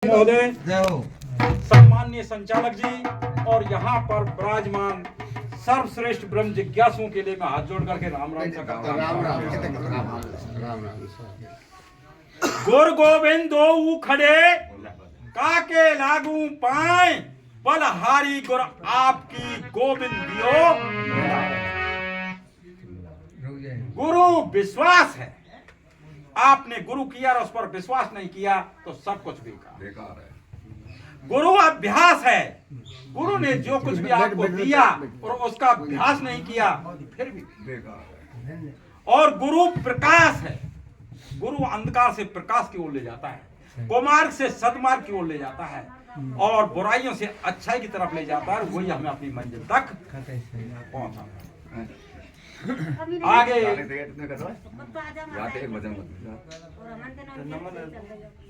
महोदय, सम्माननीय संचालक जी और यहाँ पर विराजमान सर्वश्रेष्ठ ब्रह्म जिज्ञासुओं के लिए मैं हाथ जोड़ करके राम राम सा करता हूं। गुर गोविंद दो खड़े काके लागू पाए बलहारी गुर आपकी गोविंद दियो। गुरु विश्वास है, आपने गुरु किया और उस पर विश्वास नहीं किया तो सब कुछ बेकार है। गुरु अभ्यास है, गुरु ने जो कुछ भी आपको दिया और उसका अभ्यास नहीं किया फिर भी बेकार है। और गुरु प्रकाश है, गुरु अंधकार से प्रकाश की ओर ले जाता है, कुमार्ग से सदमार्ग की ओर ले जाता है और बुराइयों से अच्छाई की तरफ ले जाता है। वही हमें अपनी मंजिल तक पहुंचाता है। आगे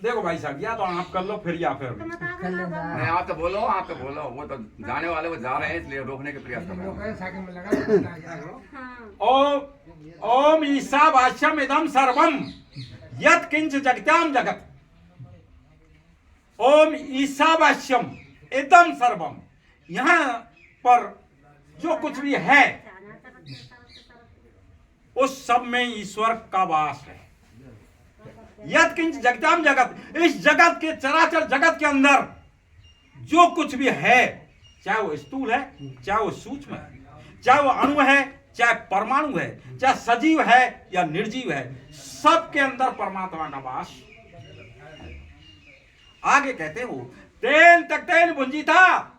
देखो भाई साहब, या तो आप कर लो फिर या फिर नहीं। आप तो बोलो वो तो जाने वाले वो जा रहे हैं इसलिए रोकने के प्रयास कर रहे हैं। ओम ईशावास्यम इदम सर्वम यत् किंच जगत्याम जगत। ओम ईशावास्यम इदम सर्वम, यहाँ पर जो कुछ भी है उस सब में ईश्वर का वास है। यत् किंच जगत्याम जगत, इस जगत के चराचर जगत के अंदर जो कुछ भी है, चाहे वो स्थूल है, चाहे वो सूक्ष्म है, चाहे वो अणु है, चाहे परमाणु है, चाहे सजीव है या निर्जीव है, सबके अंदर परमात्मा का वास। आगे कहते हो तेन तक तेन भुंजी था,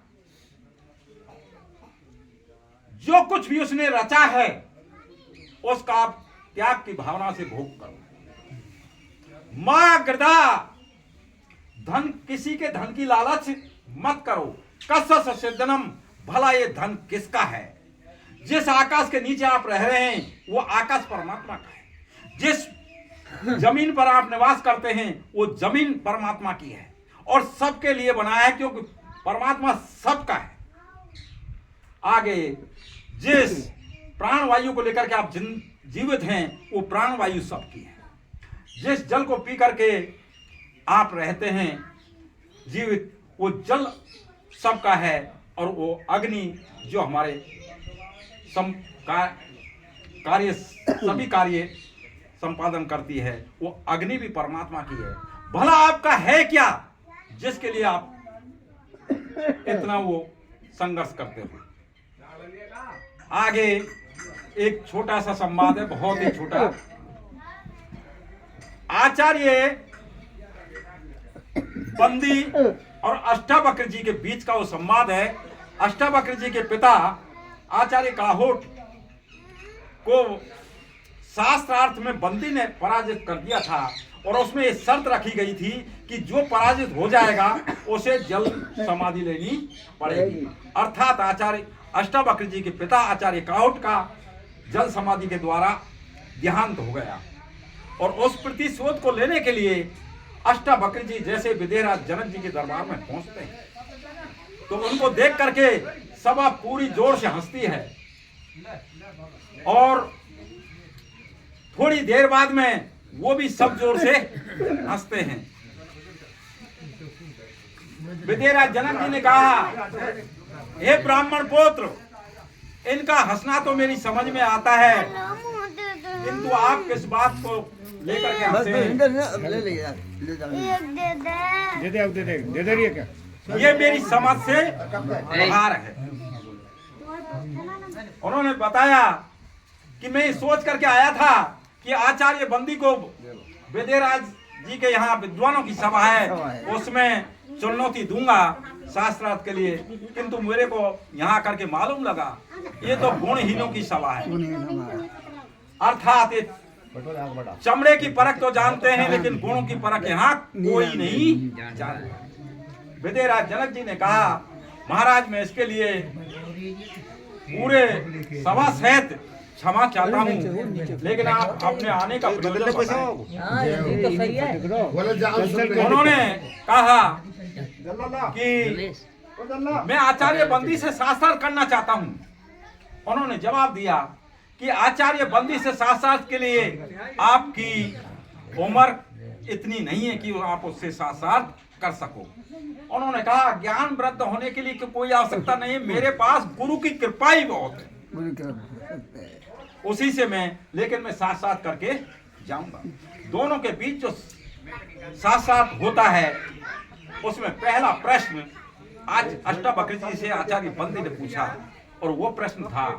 जो कुछ भी उसने रचा है उसका आप त्याग की भावना से भोग करो। मां गृदा, धन किसी के धन की लालच मत करो। कसस सिद्धनम, भला ये धन किसका है? जिस आकाश के नीचे आप रह रहे हैं वो आकाश परमात्मा का है। जिस जमीन पर आप निवास करते हैं वो जमीन परमात्मा की है और सबके लिए बनाया है, क्योंकि परमात्मा सबका है। आगे जिस प्राणवायु को लेकर के आप जीवित हैं वो प्राणवायु सबकी है। जिस जल को पी करके आप रहते हैं जीवित, वो जल सबका है। और वो अग्नि जो हमारे सभी कार्य संपादन करती है, वो अग्नि भी परमात्मा की है। भला आपका है क्या जिसके लिए आप इतना वो संघर्ष करते हो? आगे एक छोटा सा संवाद है, बहुत ही छोटा। आचार्य बंदी और अष्टावक्र जी के बीच का वो संवाद है। अष्टावक्र जी के पिता आचार्य काहोट को शास्त्रार्थ में बंदी ने पराजित कर दिया था और उसमें एक शर्त रखी गई थी कि जो पराजित हो जाएगा उसे जल समाधि लेनी पड़ेगी। अर्थात आचार्य अष्टावक्र जी के पिता आचार्य काहोट का जल समाधि के द्वारा देहांत हो गया और उस प्रतिशोध को लेने के लिए अष्टावक्र जी जैसे विदेहराज जनक जी के दरबार में पहुंचते हैं तो उनको देख करके सभा पूरी जोर से हंसती है और थोड़ी देर बाद में वो भी सब जोर से हंसते हैं। विदेहराज जनक जी ने कहा, हे ब्राह्मण पुत्र, इनका हंसना तो मेरी समझ में आता है, किंतु आप किस बात को लेकर के हंसे हैं? ये मेरी समझ से बाहर है। उन्होंने बताया कि मैं सोच करके आया था कि आचार्य बंदी को विदेहराज जी के यहाँ विद्वानों की सभा है, उसमें चुनौती दूंगा शास्त्रार्थ के लिए, किंतु मेरे को यहाँ आकर के मालूम लगा ये तो गुणहीनों की सभा है। अर्थात चमड़े की परख तो जानते हैं लेकिन गुणों की परख यहाँ कोई नहीं जानता। विदेहराज जनक जी ने कहा, महाराज मैं इसके लिए पूरे सभा सहित क्षमा चाहता हूँ, लेकिन आप अपने आने का प्रयोजन बताएं। उन्होंने कहा कि मैं आचार्य बंदी से शास्त्रार्थ करना चाहता हूँ। उन्होंने जवाब दिया कि आचार्य बंदी से शास्त्रार्थ के लिए आपकी उम्र इतनी नहीं है कि आप उससे शास्त्रार्थ कर सको। उन्होंने कहा ज्ञान वृद्ध होने के लिए कोई आवश्यकता नहीं है, मेरे पास गुरु की कृपा ही बहुत है, उसी से लेकिन मैं साथ साथ करके जाऊंगा। दोनों के बीच जो साथ साथ होता है उसमें पहला प्रश्न आज अष्टावक्र जी से आचार्य बंदी ने पूछा, और वो प्रश्न था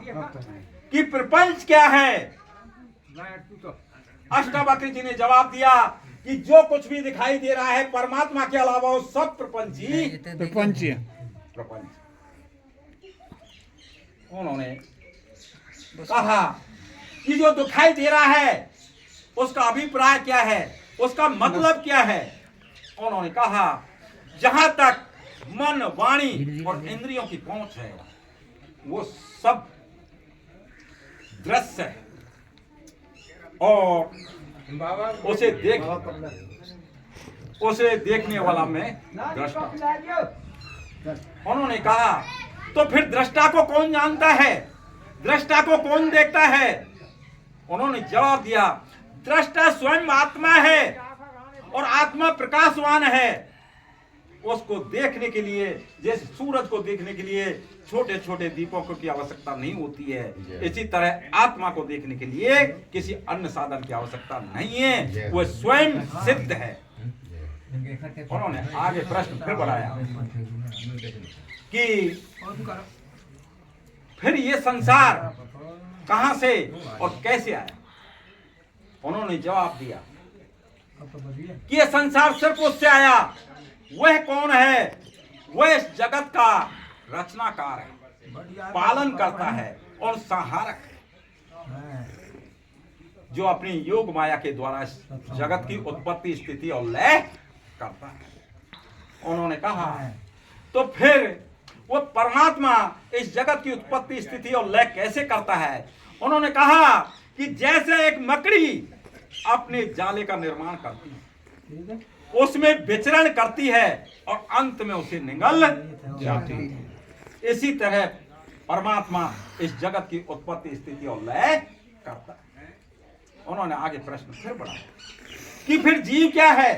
कि प्रपंच क्या है। अष्टावक्र जी ने जवाब दिया कि जो कुछ भी दिखाई दे रहा है परमात्मा के अलावा वो सब प्रपंच ही प्रपंच। उन्होंने कहा कि जो दिखाई दे रहा है उसका अभिप्राय क्या है, उसका मतलब क्या है। उन्होंने कहा जहां तक मन वाणी और इंद्रियों की पहुंच है वो सब दृश्य है और उसे देखने वाला मैं दृष्टा। उन्होंने कहा तो फिर दृष्टा को कौन जानता है, दृष्टा को कौन देखता है। उन्होंने जवाब दिया दृष्टा स्वयं आत्मा है और आत्मा प्रकाशवान है। उसको देखने के लिए जैसे सूरज को देखने के लिए छोटे छोटे दीपों की आवश्यकता नहीं होती है, इसी तरह आत्मा को देखने के लिए किसी अन्य साधन की आवश्यकता नहीं है, वो स्वयं सिद्ध है। उन्होंने आगे प्रश्न फिर बढ़ाया कि फिर ये संसार कहां से और कैसे आया। उन्होंने जवाब दिया कि ये संसार सिर्फ उससे आया, वह कौन है, वह इस जगत का रचनाकार है, पालन करता है और संहारक है, जो अपनी योग माया के द्वारा इस जगत की उत्पत्ति स्थिति और लय करता है। उन्होंने कहा तो फिर वो परमात्मा इस जगत की उत्पत्ति स्थिति और लय कैसे करता है। उन्होंने कहा कि जैसे एक मकड़ी अपने जाले का निर्माण करती है, उसमें विचरण करती है और अंत में उसे निगल जाती है, इसी तरह परमात्मा इस जगत की उत्पत्ति स्थिति और लय करता है। उन्होंने आगे प्रश्न फिर बढ़ाया कि फिर जीव क्या है।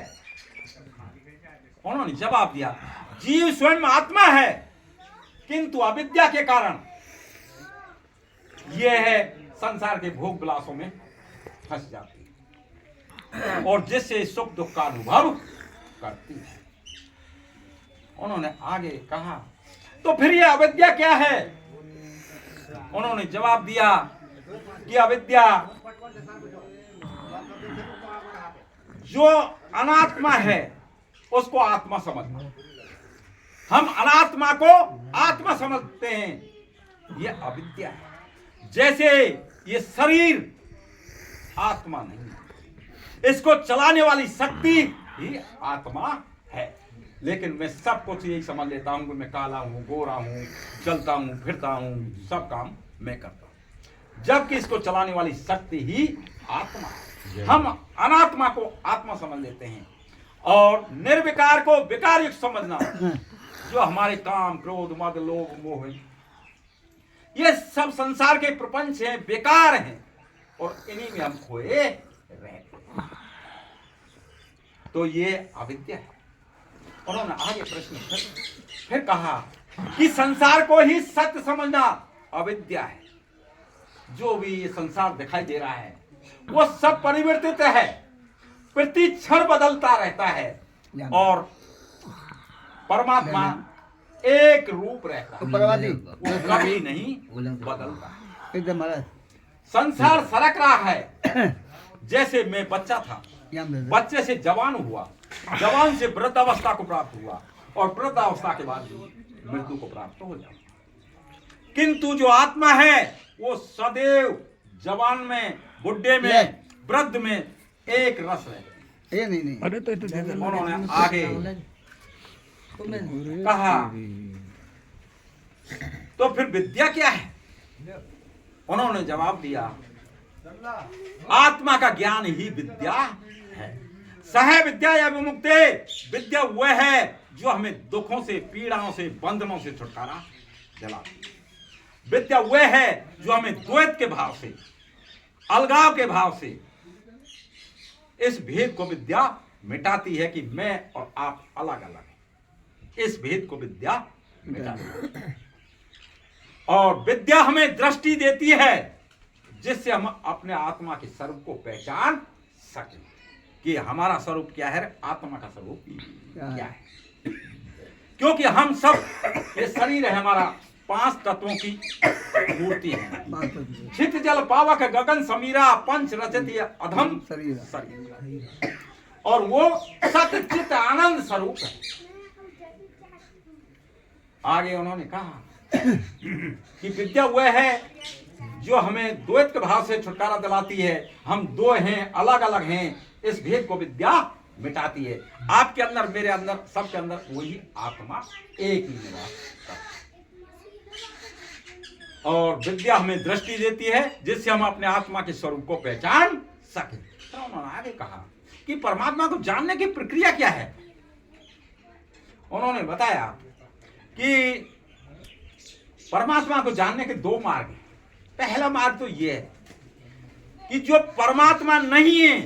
उन्होंने जवाब दिया जीव स्वयं आत्मा है, किंतु अविद्या के कारण यह है संसार के भोग विलासों में फंस जाती है और जिससे सुख दुख का अनुभव करती है। उन्होंने आगे कहा तो फिर यह अविद्या क्या है। उन्होंने जवाब दिया कि अविद्या जो अनात्मा है उसको आत्मा समझना। हम अनात्मा को आत्मा समझते हैं, यह अविद्या है। जैसे ये शरीर आत्मा नहीं है, इसको चलाने वाली शक्ति ही आत्मा है, लेकिन मैं सब कुछ यही समझ लेता हूं कि मैं काला हूं, गोरा हूं, चलता हूं, फिरता हूं, सब काम मैं करता हूं, जबकि इसको चलाने वाली शक्ति ही आत्मा है। हम अनात्मा को आत्मा समझ लेते हैं और निर्विकार को विकार युक्त समझना, जो हमारे काम क्रोध मद लोभ मोह ये सब संसार के प्रपंच हैं, बेकार हैं और इन्हीं में हम खोए रहते हैं। तो ये अविद्या है। उन्होंने आगे प्रश्न फिर कहा कि संसार को ही सत्य समझना अविद्या है। जो भी ये संसार दिखाई दे रहा है वो सब परिवर्तित है, प्रति क्षण बदलता रहता है और परमात्मा एक रूप रहता है, वो कभी नहीं बदलता। संसार सरक रहा है। जैसे मैं बच्चा था, बच्चे से जवान हुआ, जवान से वृद्धावस्था को प्राप्त हुआ और वृद्धावस्था के बाद मृत्यु को प्राप्त हो जाता। किंतु जो आत्मा है वो सदैव जवान में, बुढ़े में, वृद्ध में एक रस रहता है। उन्होंने आगे कहा तो फिर विद्या क्या है। उन्होंने जवाब दिया आत्मा का ज्ञान ही विद्या है। सह विद्या या विमुक्ते, विद्या वह है जो हमें दुखों से, पीड़ाओं से, बंधनों से छुटकारा दिलाती है। विद्या वह है जो हमें द्वैत के भाव से, अलगाव के भाव से, इस भेद को विद्या मिटाती है कि मैं और आप अलग अलग हैं। इस भेद को विद्या मिटाती है। और विद्या हमें दृष्टि देती है जिससे हम अपने आत्मा के स्वरूप को पहचान सकें कि हमारा स्वरूप क्या है, आत्मा का स्वरूप क्या है। क्योंकि हम सब, ये शरीर है हमारा, 5 तत्वों की मूर्ति है। छित जल पावक गगन समीरा पंच रचति अधम शरीर, और वो सत चित आनंद स्वरूप है। आगे उन्होंने कहा कि विद्या वह है जो हमें द्वैत के भाव से छुटकारा दिलाती है। हम दो हैं, अलग अलग हैं, इस भेद को विद्या मिटाती है। आपके अंदर, मेरे अंदर, सबके अंदर वही आत्मा एक ही निवास करती है। और विद्या हमें दृष्टि देती है जिससे हम अपने आत्मा के स्वरूप को पहचान सकें। तो उन्होंने आगे कहा कि परमात्मा को जानने की प्रक्रिया क्या है। उन्होंने बताया कि परमात्मा को जानने के 2 मार्ग हैं। पहला मार्ग तो यह है कि जो परमात्मा नहीं है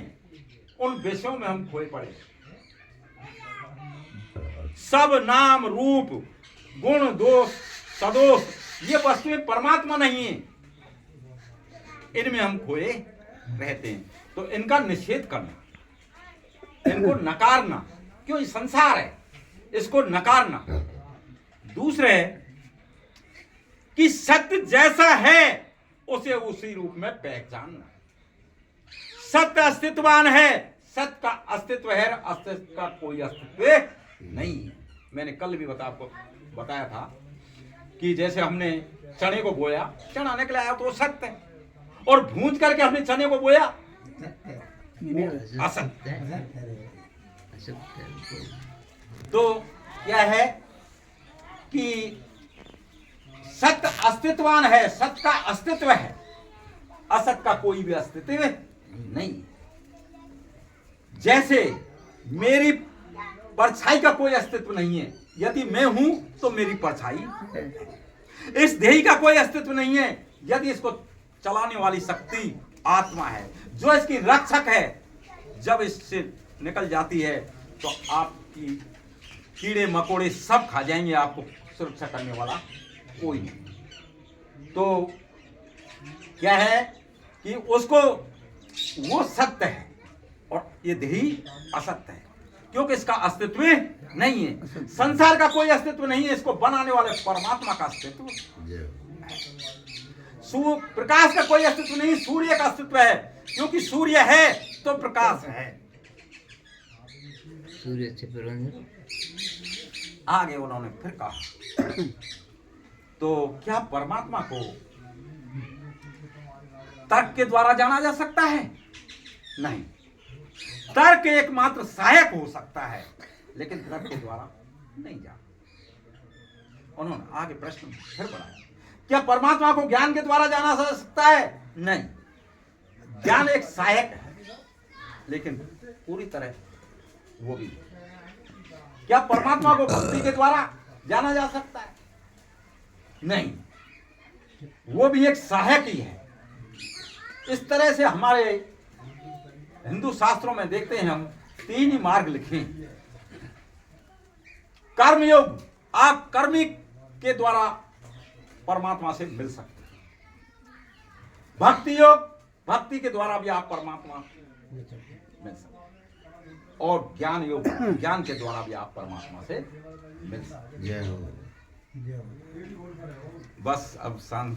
उन विषयों में हम खोए पड़े। सब नाम रूप गुण दोष सदोष ये वस्तुएं परमात्मा नहीं है, इनमें हम खोए रहते हैं। तो इनका निषेध करना, इनको नकारना, क्यों, ये संसार है, इसको नकारना। दूसरे कि सत्य जैसा है उसे उसी रूप में पहचानना। सत्य अस्तित्ववान है, सत्य का अस्तित्व है, अस्तित्व का कोई अस्तित्व नहीं है। मैंने कल भी आपको बताया था कि जैसे हमने चने को बोया, चना निकला आया तो वो सत्य है, और भूंज करके हमने चने को बोया असत्य है। तो क्या है कि सत्य अस्तित्ववान है, सत्य का अस्तित्व है, असत का कोई भी अस्तित्व नहीं। जैसे मेरी परछाई का कोई अस्तित्व नहीं है, यदि मैं हूं तो मेरी परछाई, इस देही का कोई अस्तित्व नहीं है, यदि इसको चलाने वाली शक्ति आत्मा है, जो इसकी रक्षक है। जब इससे निकल जाती है तो आपकी कीड़े मकोड़े सब खा जाएंगे, आपको सुरक्षा करने वाला कोई नहीं। तो क्या है कि उसको, वो सत्य है और ये देही असत्य है, क्योंकि इसका अस्तित्व नहीं है। संसार का कोई अस्तित्व नहीं है, इसको बनाने वाले परमात्मा का अस्तित्व। प्रकाश का कोई अस्तित्व नहीं, सूर्य का अस्तित्व है, क्योंकि सूर्य है तो प्रकाश है। सूर्य से फिर आगे उन्होंने फिर कहा तो क्या परमात्मा को तर्क के द्वारा जाना जा सकता है? नहीं, तर्क एकमात्र सहायक हो सकता है, लेकिन तर्क के द्वारा नहीं जाना। उन्होंने आगे प्रश्न फिर बढ़ाया, क्या परमात्मा को ज्ञान के द्वारा जाना जा सकता है? नहीं, ज्ञान एक सहायक है, लेकिन पूरी तरह वो भी। क्या परमात्मा को भक्ति के द्वारा जाना जा सकता है? नहीं, वो भी एक सहायक ही है। इस तरह से हमारे हिंदू शास्त्रों में देखते हैं हम 3 ही मार्ग लिखे हैं। कर्मयोग, आप कर्मी के द्वारा परमात्मा से मिल सकते हैं। भक्ति योग, भक्ति के द्वारा भी आप परमात्मा मिल सकते हैं। और ज्ञान योग, ज्ञान के द्वारा भी आप परमात्मा से मिल सकते हैं। बस अब शांत।